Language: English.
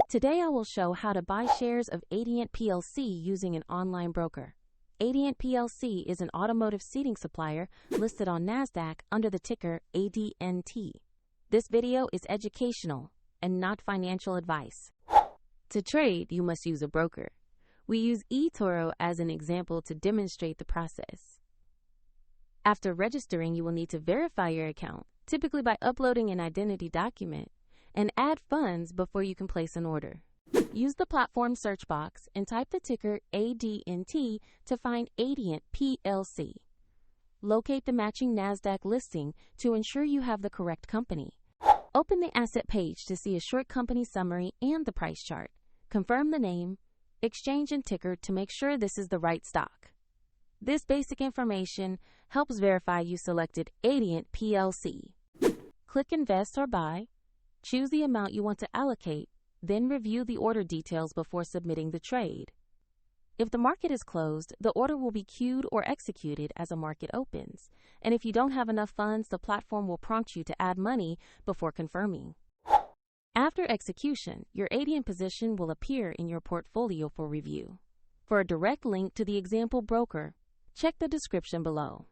Today I will show how to buy shares of Adient plc using an online broker. Adient plc is an automotive seating supplier listed on NASDAQ under the ticker ADNT. This video is educational and not financial advice. To trade, you must use a broker. We use eToro as an example to demonstrate the process. After registering, you will need to verify your account, typically by uploading an identity document, and add funds before you can place an order. Use the platform search box and type the ticker ADNT to find Adient plc. Locate the matching NASDAQ listing to ensure you have the correct company. Open the asset page to see a short company summary and the price chart. Confirm the name, exchange, and ticker to make sure this is the right stock. This basic information helps verify you selected Adient plc. Click Invest or Buy. Choose the amount you want to allocate, then review the order details before submitting the trade. If the market is closed, the order will be queued or executed as a market opens. And if you don't have enough funds, the platform will prompt you to add money before confirming. After execution, your Adient position will appear in your portfolio for review. For a direct link to the example broker, check the description below.